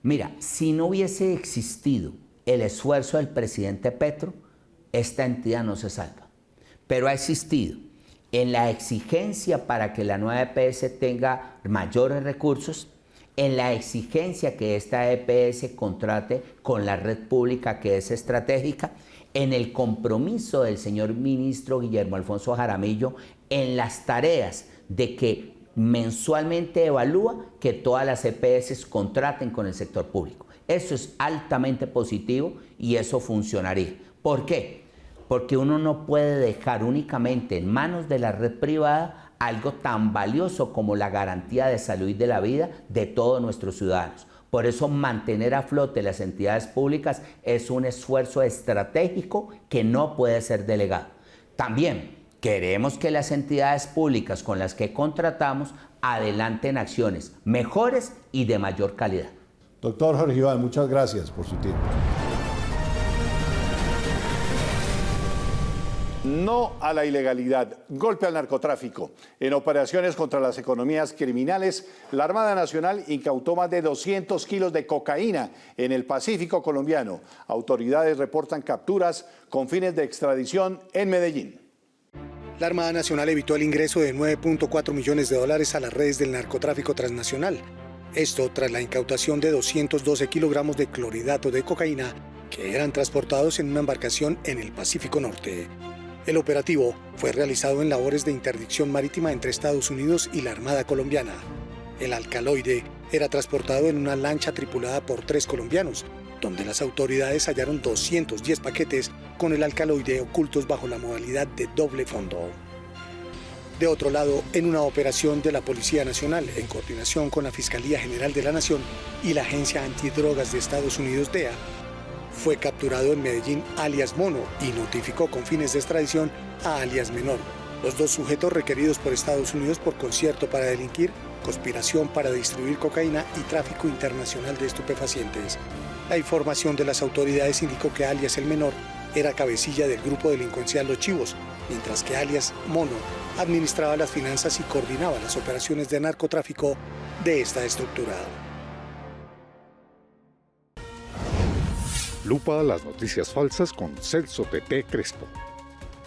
Mira, si no hubiese existido el esfuerzo del presidente Petro, esta entidad no se salva. Pero ha existido en la exigencia para que la nueva EPS tenga mayores recursos, en la exigencia que esta EPS contrate con la red pública que es estratégica, en el compromiso del señor ministro Guillermo Alfonso Jaramillo, en las tareas de que mensualmente evalúa que todas las EPS contraten con el sector público. Eso es altamente positivo y eso funcionaría. ¿Por qué? Porque uno no puede dejar únicamente en manos de la red privada algo tan valioso como la garantía de salud y de la vida de todos nuestros ciudadanos. Por eso mantener a flote las entidades públicas es un esfuerzo estratégico que no puede ser delegado. También queremos que las entidades públicas con las que contratamos adelanten acciones mejores y de mayor calidad. Doctor Jorge Iván, muchas gracias por su tiempo. No a la ilegalidad, golpe al narcotráfico. En operaciones contra las economías criminales, la Armada Nacional incautó más de 200 kilos de cocaína en el Pacífico colombiano. Autoridades reportan capturas con fines de extradición en Medellín. La Armada Nacional evitó el ingreso de $9.4 millones a las redes del narcotráfico transnacional. Esto tras la incautación de 212 kilogramos de clorhidrato de cocaína que eran transportados en una embarcación en el Pacífico Norte. El operativo fue realizado en labores de interdicción marítima entre Estados Unidos y la Armada colombiana. El alcaloide era transportado en una lancha tripulada por 3 colombianos, donde las autoridades hallaron 210 paquetes con el alcaloide ocultos bajo la modalidad de doble fondo. De otro lado, en una operación de la Policía Nacional, en coordinación con la Fiscalía General de la Nación y la Agencia Antidrogas de Estados Unidos, DEA, fue capturado en Medellín alias Mono y notificó con fines de extradición a alias Menor, los dos sujetos requeridos por Estados Unidos por concierto para delinquir, conspiración para distribuir cocaína y tráfico internacional de estupefacientes. La información de las autoridades indicó que alias el Menor era cabecilla del grupo delincuencial Los Chivos, mientras que alias Mono administraba las finanzas y coordinaba las operaciones de narcotráfico de esta estructura. Lupa a las noticias falsas con Celso Tete Crespo.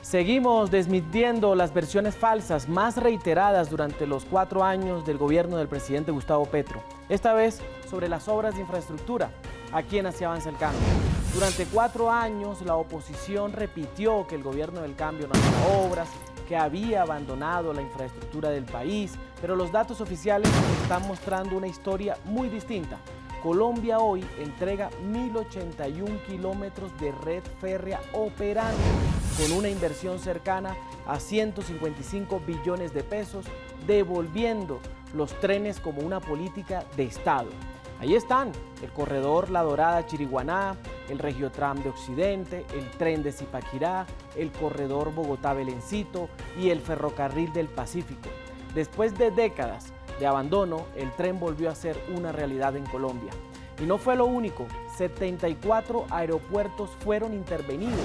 Seguimos desmintiendo las versiones falsas más reiteradas durante los 4 años del gobierno del presidente Gustavo Petro. Esta vez sobre las obras de infraestructura, aquí en Así Avanza el Cambio. Durante 4 años, la oposición repitió que el gobierno del cambio no hacía obras, que había abandonado la infraestructura del país, pero los datos oficiales están mostrando una historia muy distinta. Colombia hoy entrega 1.081 kilómetros de red férrea operando, con una inversión cercana a 155 billones de pesos, devolviendo los trenes como una política de Estado. Ahí están el corredor La Dorada-Chiriguaná, el Regiotram de Occidente, el tren de Zipaquirá, el corredor Bogotá-Belencito y el ferrocarril del Pacífico. Después de décadas de abandono, el tren volvió a ser una realidad en Colombia. Y no fue lo único, 74 aeropuertos fueron intervenidos,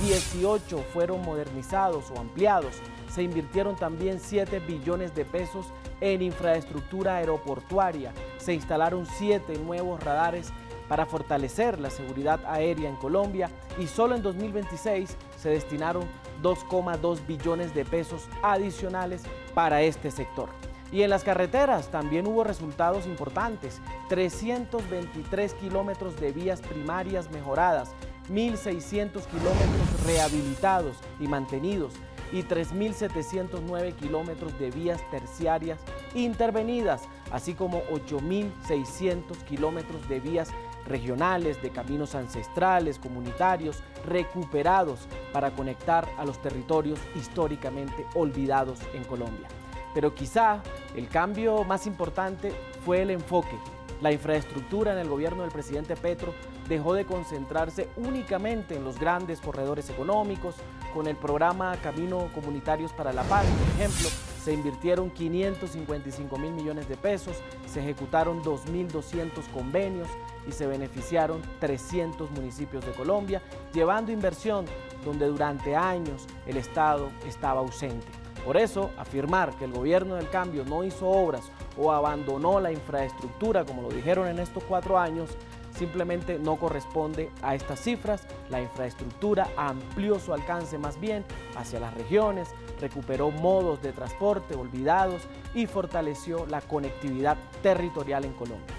18 fueron modernizados o ampliados, se invirtieron también 7 billones de pesos en infraestructura aeroportuaria, se instalaron 7 nuevos radares para fortalecer la seguridad aérea en Colombia y solo en 2026 se destinaron 2,2 billones de pesos adicionales para este sector. Y en las carreteras también hubo resultados importantes, 323 kilómetros de vías primarias mejoradas, 1.600 kilómetros rehabilitados y mantenidos y 3.709 kilómetros de vías terciarias intervenidas, así como 8.600 kilómetros de vías regionales, de caminos ancestrales, comunitarios, recuperados para conectar a los territorios históricamente olvidados en Colombia. Pero quizá el cambio más importante fue el enfoque. La infraestructura en el gobierno del presidente Petro dejó de concentrarse únicamente en los grandes corredores económicos. Con el programa Camino Comunitarios para la Paz, por ejemplo, se invirtieron 555.000 millones de pesos, se ejecutaron 2.200 convenios y se beneficiaron 300 municipios de Colombia, llevando inversión donde durante años el Estado estaba ausente. Por eso, afirmar que el gobierno del cambio no hizo obras o abandonó la infraestructura, como lo dijeron en estos 4 años, simplemente no corresponde a estas cifras. La infraestructura amplió su alcance más bien hacia las regiones, recuperó modos de transporte olvidados y fortaleció la conectividad territorial en Colombia.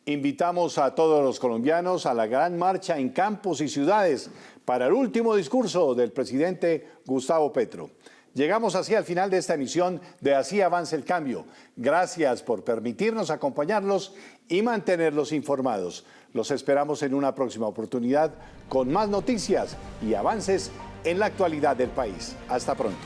Invitamos a todos los colombianos a la gran marcha en campos y ciudades para el último discurso del presidente Gustavo Petro. Llegamos así al final de esta emisión de Así Avanza el Cambio. Gracias por permitirnos acompañarlos y mantenerlos informados. Los esperamos en una próxima oportunidad con más noticias y avances en la actualidad del país. Hasta pronto.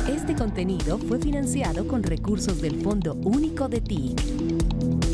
Este contenido fue financiado con recursos del Fondo Único de TIC.